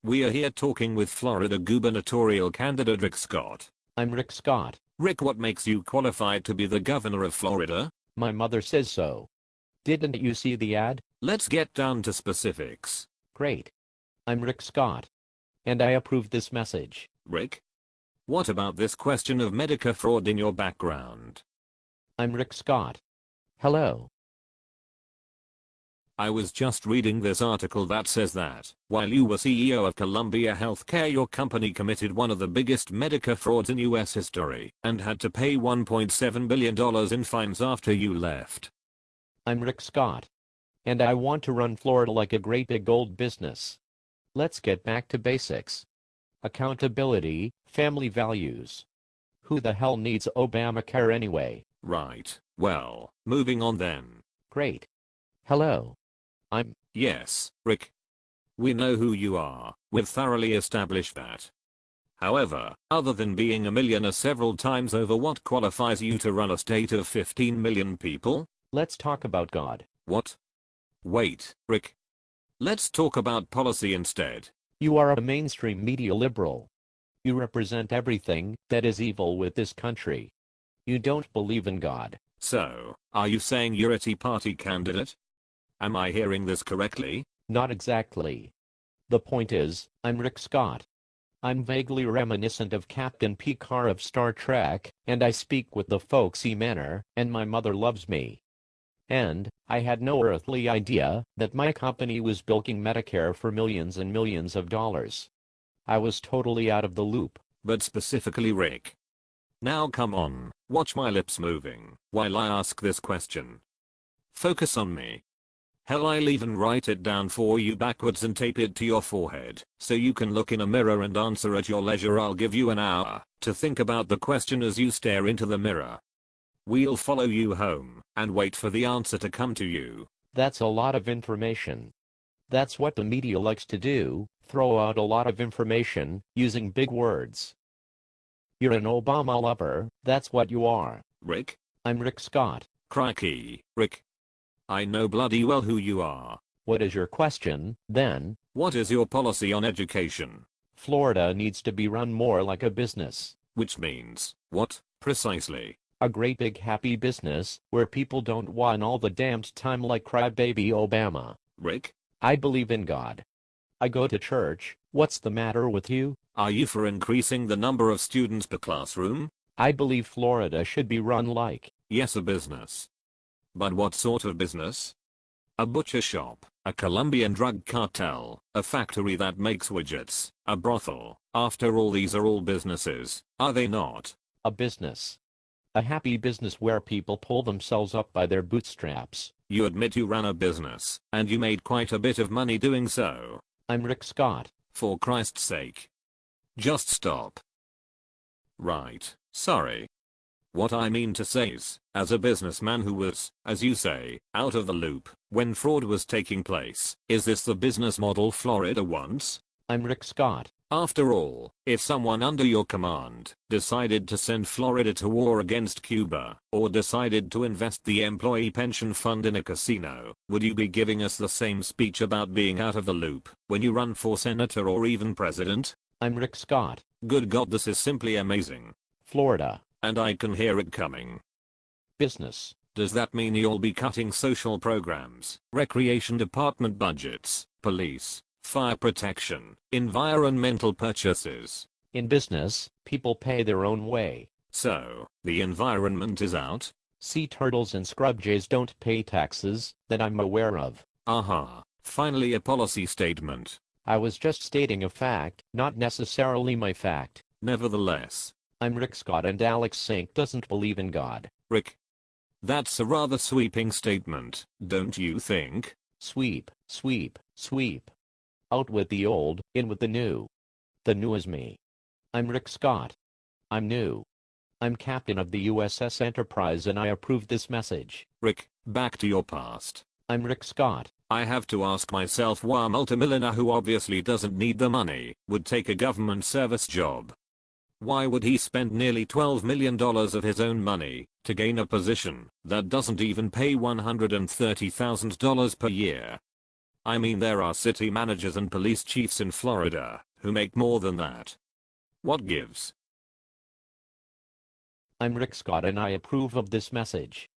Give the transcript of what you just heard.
We are here talking with Florida gubernatorial candidate Rick Scott. I'm Rick Scott. Rick, what makes you qualified to be the governor of Florida? My mother says so. Didn't you see the ad? Let's get down to specifics. Great. I'm Rick Scott. And I approve this message. Rick? What about this question of Medicare fraud in your background? I'm Rick Scott. Hello. I was just reading this article that says that, while you were CEO of Columbia Healthcare, your company committed one of the biggest Medicare frauds in US history and had to pay $1.7 billion in fines after you left. I'm Rick Scott. And I want to run Florida like a great big old business. Let's get back to basics. Accountability, family values. Who the hell needs Obamacare anyway? Right, well, moving on then. Great. Hello. Yes, Rick. We know who you are, we've thoroughly established that. However, other than being a millionaire several times over, what qualifies you to run a state of 15 million people? Let's talk about God. What? Wait, Rick. Let's talk about policy instead. You are a mainstream media liberal. You represent everything that is evil with this country. You don't believe in God. So, are you saying you're a Tea Party candidate? Am I hearing this correctly? Not exactly. The point is, I'm Rick Scott. I'm vaguely reminiscent of Captain Picard of Star Trek, and I speak with the folksy manner, and my mother loves me. And, I had no earthly idea that my company was bilking Medicare for millions and millions of dollars. I was totally out of the loop. But specifically, Rick. Now come on, watch my lips moving while I ask this question. Focus on me. Hell, I'll even write it down for you backwards and tape it to your forehead, so you can look in a mirror and answer at your leisure. I'll give you an hour to think about the question as you stare into the mirror. We'll follow you home and wait for the answer to come to you. That's a lot of information. That's what the media likes to do, throw out a lot of information, using big words. You're an Obama lover, that's what you are. Rick? I'm Rick Scott. Crikey, Rick. I know bloody well who you are. What is your question, then? What is your policy on education? Florida needs to be run more like a business. Which means, what, precisely? A great big happy business, where people don't whine all the damned time like crybaby Obama. Rick? I believe in God. I go to church. What's the matter with you? Are you for increasing the number of students per classroom? I believe Florida should be run like... Yes, a business. But what sort of business? A butcher shop, a Colombian drug cartel, a factory that makes widgets, a brothel. After all, these are all businesses, are they not? A business. A happy business where people pull themselves up by their bootstraps. You admit you ran a business, and you made quite a bit of money doing so. I'm Rick Scott. For Christ's sake. Just stop. Right, sorry. What I mean to say is, as a businessman who was, as you say, out of the loop when fraud was taking place, is this the business model Florida wants? I'm Rick Scott. After all, if someone under your command decided to send Florida to war against Cuba, or decided to invest the employee pension fund in a casino, would you be giving us the same speech about being out of the loop when you run for senator or even president? I'm Rick Scott. Good God, this is simply amazing. Florida. And I can hear it coming. Business. Does that mean you'll be cutting social programs, recreation department budgets, police, fire protection, environmental purchases? In business, people pay their own way. So, the environment is out? Sea turtles and scrub jays don't pay taxes, that I'm aware of. Aha, finally a policy statement. I was just stating a fact, not necessarily my fact. Nevertheless. I'm Rick Scott and Alex Sink doesn't believe in God. Rick. That's a rather sweeping statement, don't you think? Sweep, sweep, sweep. Out with the old, in with the new. The new is me. I'm Rick Scott. I'm new. I'm captain of the USS Enterprise and I approve this message. Rick, back to your past. I'm Rick Scott. I have to ask myself why a multimillionaire who obviously doesn't need the money would take a government service job. Why would he spend nearly $12 million of his own money to gain a position that doesn't even pay $130,000 per year? I mean, there are city managers and police chiefs in Florida who make more than that. What gives? I'm Rick Scott and I approve of this message.